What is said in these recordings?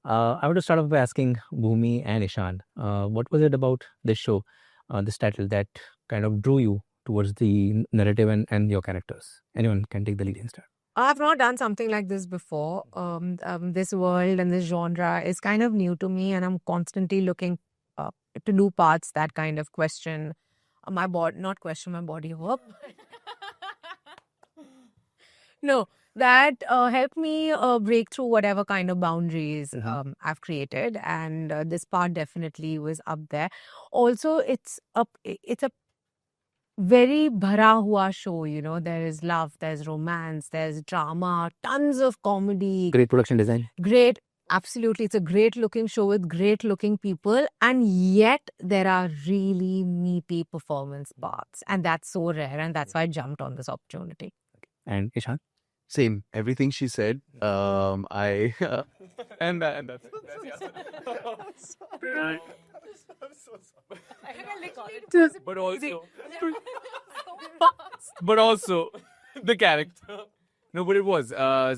I want to start off by asking Bhumi and Ishaan, what was it about this show, this title, that kind of drew you towards the narrative and your characters? Anyone can take the lead and start. I've not done something like this before. This world and this genre is kind of new to me, and I'm constantly looking to do parts that kind of question my body, not question my body. Whoop. No, that helped me break through whatever kind of boundaries I've created, and this part definitely was up there. Also, it's a very bhara hua show, you know. There is love, there's romance, there's drama, tons of comedy. Great production design. Great, absolutely. It's a great looking show with great looking people, and yet there are really meaty performance parts, and that's so rare, and that's why I jumped on this opportunity. And Ishaan? Same, everything she said. I and that's yeah. but also the character. No, but it was.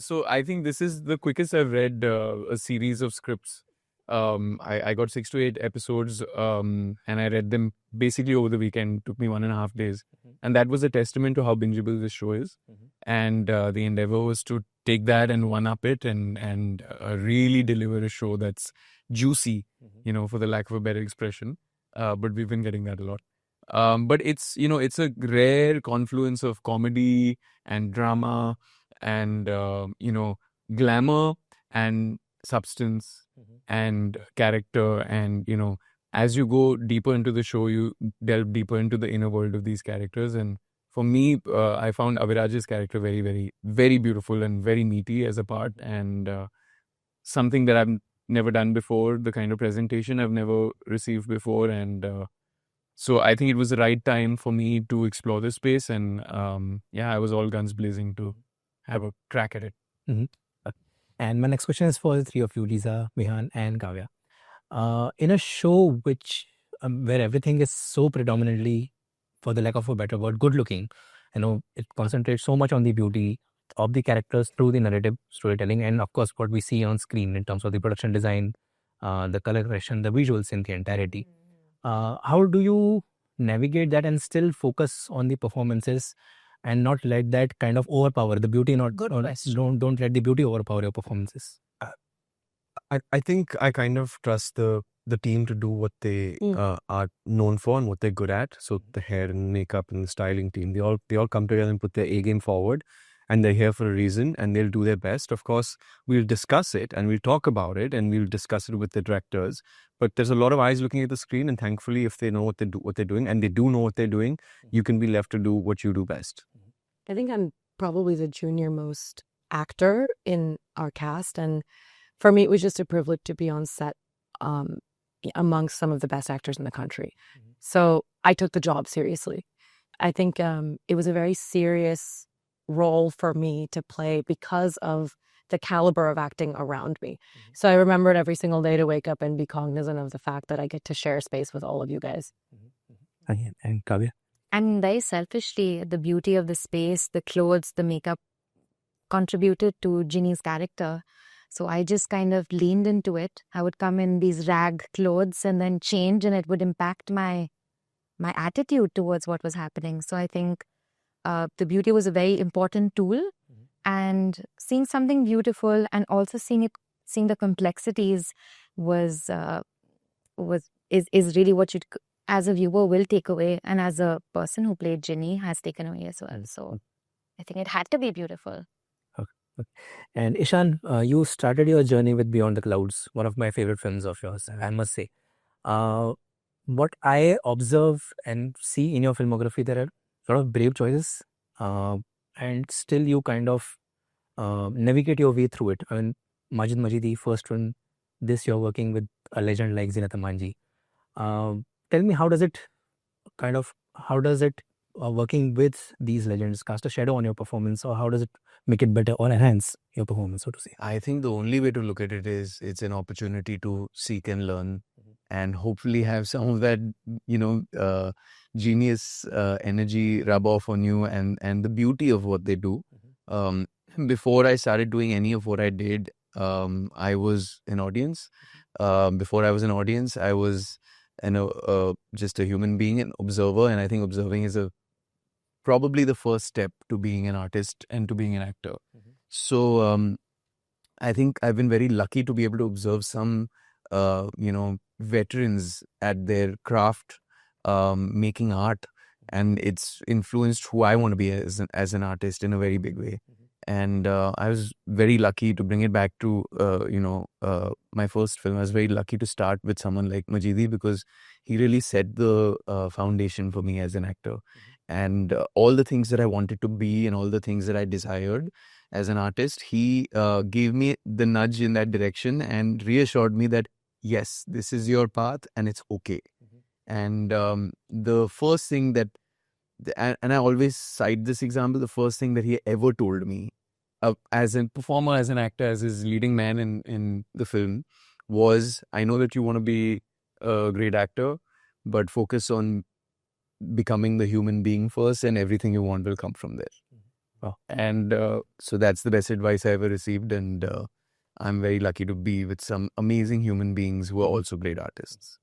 So I think this is the quickest I've read a series of scripts. I got 6 to 8 episodes, and I read them basically over the weekend. Took me 1.5 days, and that was a testament to how bingeable this show is. And the endeavor was to take that and one up it, and really deliver a show that's juicy, you know, for the lack of a better expression. But we've been getting that a lot. But it's, you know, it's a rare confluence of comedy and drama and, you know, glamour and substance and character. And, you know, as you go deeper into the show, you delve deeper into the inner world of these characters. And for me, I found Abhiraj's character very, very, very beautiful and very meaty as a part, and something that I've never done before, the kind of presentation I've never received before. And so I think it was the right time for me to explore this space. And yeah, I was all guns blazing to have a crack at it. And my next question is for the three of you, Lisa, Vihaan, and Kavya. In a show which where everything is so predominantly, for the lack of a better word, good looking, you know, it concentrates so much on the beauty of the characters through the narrative storytelling, and of course what we see on screen in terms of the production design, the color correction, the visuals in the entirety. How do you navigate that and still focus on the performances and not let that kind of overpower the beauty? Don't let the beauty overpower your performances. I think I kind of trust the team to do what they are known for and what they're good at. So the hair and makeup and the styling team, they all come together and put their A game forward, and they're here for a reason, and they'll do their best. Of course, we'll discuss it and we'll talk about it and we'll discuss it with the directors. But there's a lot of eyes looking at the screen, and thankfully, if they know what they're doing, and they do know what they're doing, you can be left to do what you do best. I think I'm probably the junior most actor in our cast, and for me, it was just a privilege to be on set amongst some of the best actors in the country. So I took the job seriously. I think it was a very serious role for me to play because of the caliber of acting around me. So I remembered every single day to wake up and be cognizant of the fact that I get to share space with all of you guys. And Kavya? I mean, very selfishly, the beauty of the space, the clothes, the makeup contributed to Ginny's character. So I just kind of leaned into it. I would come in these rag clothes and then change, and it would impact my attitude towards what was happening. So I think the beauty was a very important tool, and seeing something beautiful and also seeing the complexities is really what you, as a viewer, will take away, and as a person who played Ginny, has taken away as well. So I think it had to be beautiful. And Ishaan, you started your journey with Beyond the Clouds, one of my favorite films of yours, I must say. What I observe and see in your filmography, there are a lot of brave choices, and still you kind of navigate your way through it. I mean, Majidi, first one, this you're working with a legend like Zeenat Aman. Tell me, how does it working with these legends cast a shadow on your performance, or how does it make it better or enhance your performance, so to say? I think the only way to look at it is it's an opportunity to seek and learn, and hopefully have some of that, you know, genius energy rub off on you, and the beauty of what they do. Before I started doing any of what I did, I was an audience. Before I was an audience, I was just a human being, an observer, and I think observing is probably the first step to being an artist and to being an actor. So I think I've been very lucky to be able to observe some, veterans at their craft, making art, and it's influenced who I want to be as an artist in a very big way. And I was very lucky to bring it back to, my first film. I was very lucky to start with someone like Majidi because he really set the foundation for me as an actor. And all the things that I wanted to be and all the things that I desired as an artist, he gave me the nudge in that direction and reassured me that, yes, this is your path and it's okay. And the first thing that, and I always cite this example, the first thing that he ever told me as a performer, as an actor, as his leading man in the film was, I know that you want to be a great actor, but focus on becoming the human being first and everything you want will come from there. Wow. And so that's the best advice I ever received, and I'm very lucky to be with some amazing human beings who are also great artists.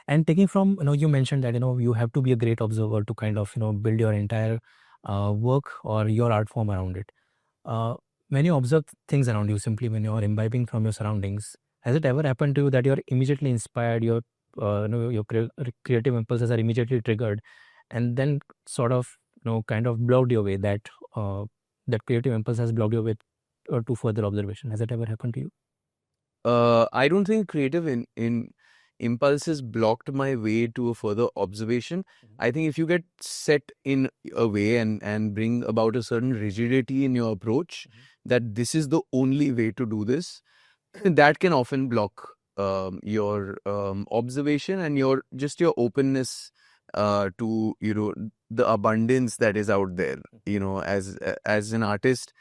And taking from, you mentioned that, you have to be a great observer to kind of, build your entire work or your art form around it. When you observe things around you, simply when you're imbibing from your surroundings, has it ever happened to you that you're immediately inspired, your creative impulses are immediately triggered, and then sort of, kind of blocked your way, that that creative impulse has blocked your way to further observation? Has it ever happened to you? I don't think creative in impulses blocked my way to a further observation. I think if you get set in a way and bring about a certain rigidity in your approach, that this is the only way to do this, that can often block your observation and your openness to the abundance that is out there. As an artist,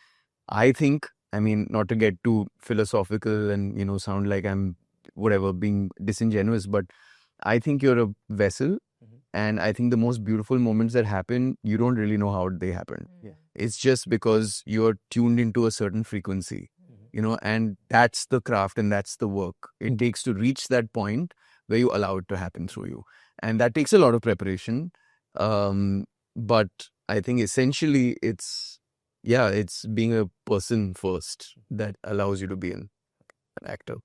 I think, I mean, not to get too philosophical and sound like I'm being disingenuous, but I think you're a vessel, and I think the most beautiful moments that happen, you don't really know how they happen. It's just because you're tuned into a certain frequency, and that's the craft and that's the work it takes to reach that point where you allow it to happen through you. And that takes a lot of preparation. But I think essentially it's being a person first that allows you to be an actor.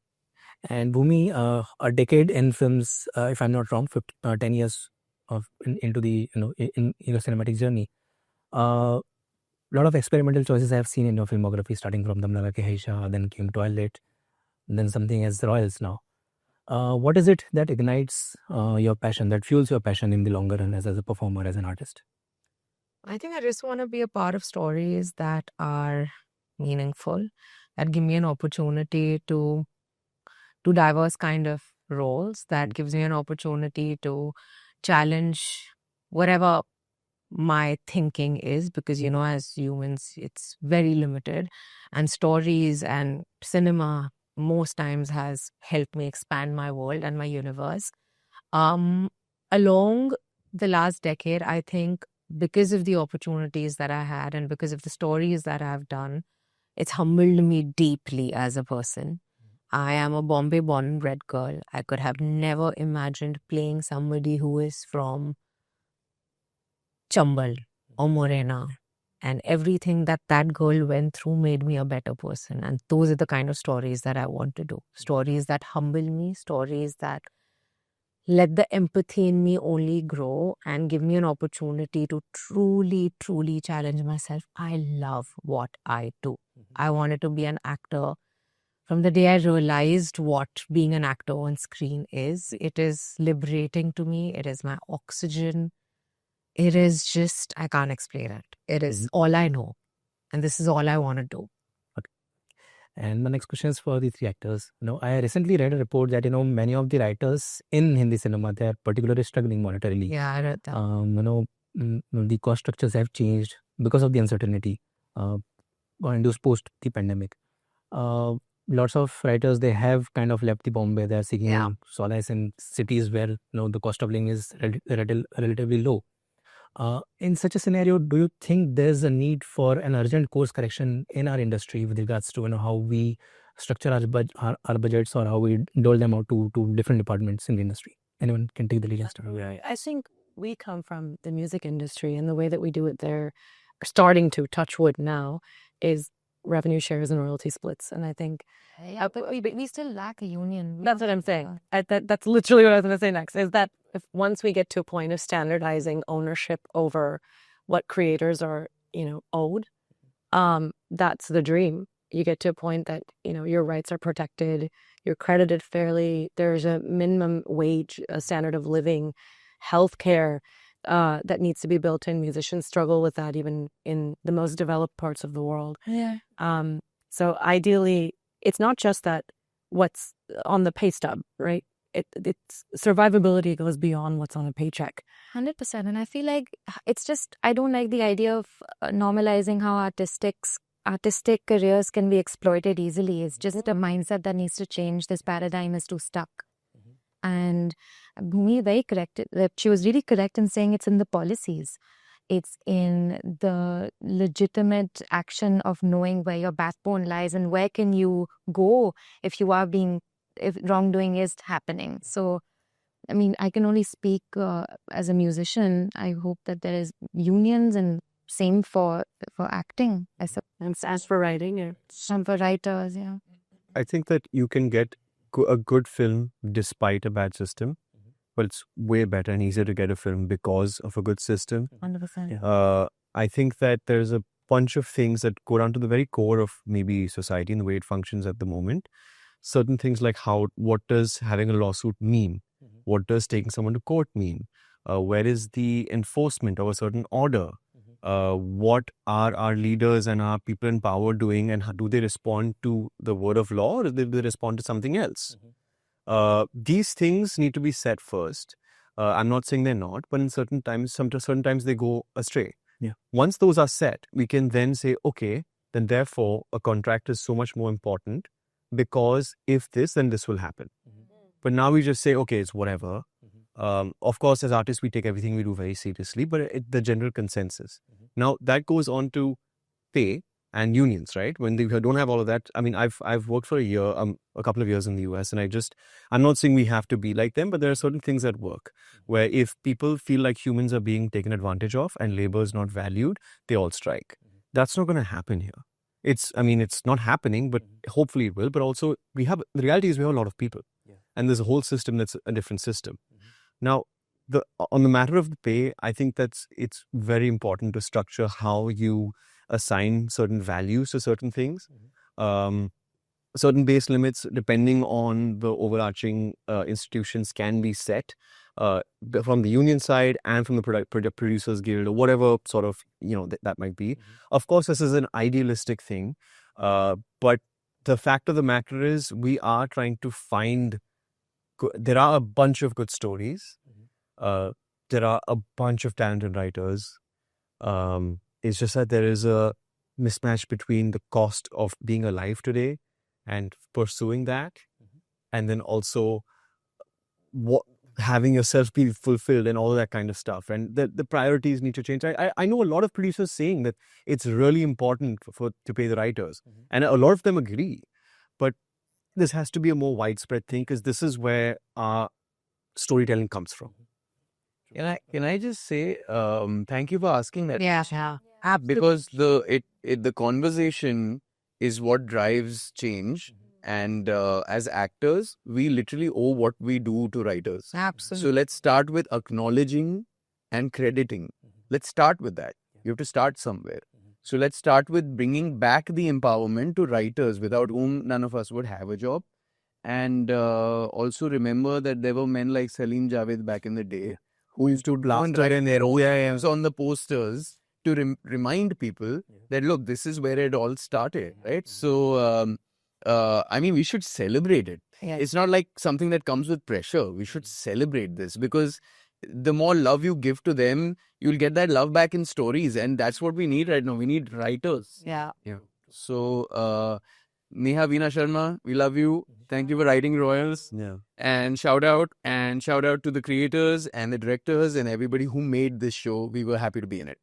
And Bhumi, a decade in films, if I'm not wrong, 10 years into the in your cinematic journey. A lot of experimental choices I have seen in your filmography, starting from Dam Laga Ke Haisha, then came Toilet, then something as Royals now. What is it that ignites your passion, that fuels your passion in the longer run as a performer, as an artist? I think I just want to be a part of stories that are meaningful, that give me an opportunity to diverse kind of roles, that gives me an opportunity to challenge whatever my thinking is, because as humans it's very limited, and stories and cinema most times has helped me expand my world and my universe. Along the last decade, I think because of the opportunities that I had and because of the stories that I've done, it's humbled me deeply as a person. I am a Bombay born and bred girl. I could have never imagined playing somebody who is from Chambal or Morena. And everything that girl went through made me a better person. And those are the kind of stories that I want to do. Stories that humble me, stories that let the empathy in me only grow and give me an opportunity to truly, truly challenge myself. I love what I do. I wanted to be an actor. From the day I realized what being an actor on screen is, it is liberating to me. It is my oxygen. It is just, I can't explain it. It is all I know. And this is all I want to do. Okay. And my next question is for the three actors. I recently read a report that, many of the writers in Hindi cinema, they are particularly struggling monetarily. Yeah, I read that. The cost structures have changed because of the uncertainty induced post the pandemic. Lots of writers, they have kind of left the Bombay. They are seeking solace in cities where the cost of living is relatively low. In such a scenario, do you think there's a need for an urgent course correction in our industry with regards to how we structure our budgets or how we dole them out to different departments in the industry? Anyone can take the lead and start. I think we come from the music industry, and the way that we do it there, starting to touch wood now, is revenue shares and royalty splits. And I think Yeah, but we still lack a union. that's what I'm saying. That's literally what I was going to say next, is that if once we get to a point of standardizing ownership over what creators are, owed, that's the dream. You get to a point that, your rights are protected, you're credited fairly, there's a minimum wage, a standard of living, healthcare that needs to be built in. Musicians struggle with that even in the most developed parts of the world. Yeah. So ideally, it's not just that what's on the pay stub, right? It's survivability goes beyond what's on a paycheck. 100%. And I feel like it's just, I don't like the idea of normalizing how artistic careers can be exploited easily. It's just a mindset that needs to change. This paradigm is too stuck. And Bhumi very correct. She was really correct in saying it's in the policies. It's in the legitimate action of knowing where your backbone lies and where can you go if wrongdoing is happening. So, I mean, I can only speak as a musician. I hope that there is unions, and same for acting. And as for writing, Some for writers, yeah. I think that you can get a good film despite a bad system, but it's way better and easier to get a film because of a good system. 100%. I think that there's a bunch of things that go down to the very core of maybe society and the way it functions at the moment. Certain things like what does having a lawsuit mean? What does taking someone to court mean? Where is the enforcement of a certain order? What are our leaders and our people in power doing, and do they respond to the word of law, or do they respond to something else? These things need to be set first. I'm not saying they're not, but in certain times they go astray. Yeah. Once those are set, we can then say, okay, then therefore a contract is so much more important, because if this, then this will happen. But now we just say, okay, it's whatever. Of course, as artists, we take everything we do very seriously, but the general consensus. Now that goes on to pay and unions, right? When they don't have all of that. I mean, I've worked for a couple of years in the US, and I'm not saying we have to be like them, but there are certain things that work where if people feel like humans are being taken advantage of and labor is not valued, they all strike. That's not going to happen here. It's not happening, but hopefully it will. But also the reality is we have a lot of people, and there's a whole system that's a different system. Now, on the matter of the pay, I think it's very important to structure how you assign certain values to certain things. Certain base limits, depending on the overarching institutions, can be set from the union side and from the producers guild, or whatever sort of that might be. Of course, this is an idealistic thing, but the fact of the matter is we are trying to find. There are a bunch of good stories. There are a bunch of talented writers. It's just that there is a mismatch between the cost of being alive today and pursuing that, and then also having yourself be fulfilled and all that kind of stuff. And the priorities need to change. I know a lot of producers saying that it's really important to pay the writers, and a lot of them agree. But this has to be a more widespread thing, because this is where our storytelling comes from. Can I just say thank you for asking that? Yeah, absolutely. Because the conversation is what drives change, and as actors, we literally owe what we do to writers. Absolutely. So let's start with acknowledging and crediting. Let's start with that. You have to start somewhere. So let's start with bringing back the empowerment to writers, without whom none of us would have a job. And also remember that there were men like Salim Javed back in the day who used to blast right in their on the posters to remind people that, look, this is where it all started, right? So, we should celebrate it. Yes. It's not like something that comes with pressure. We should celebrate this, because the more love you give to them, you'll get that love back in stories. And that's what we need right now. We need writers. Yeah. So, Neha, Veena Sharma, we love you. Thank you for writing Royals. Yeah. And shout out to the creators and the directors and everybody who made this show. We were happy to be in it.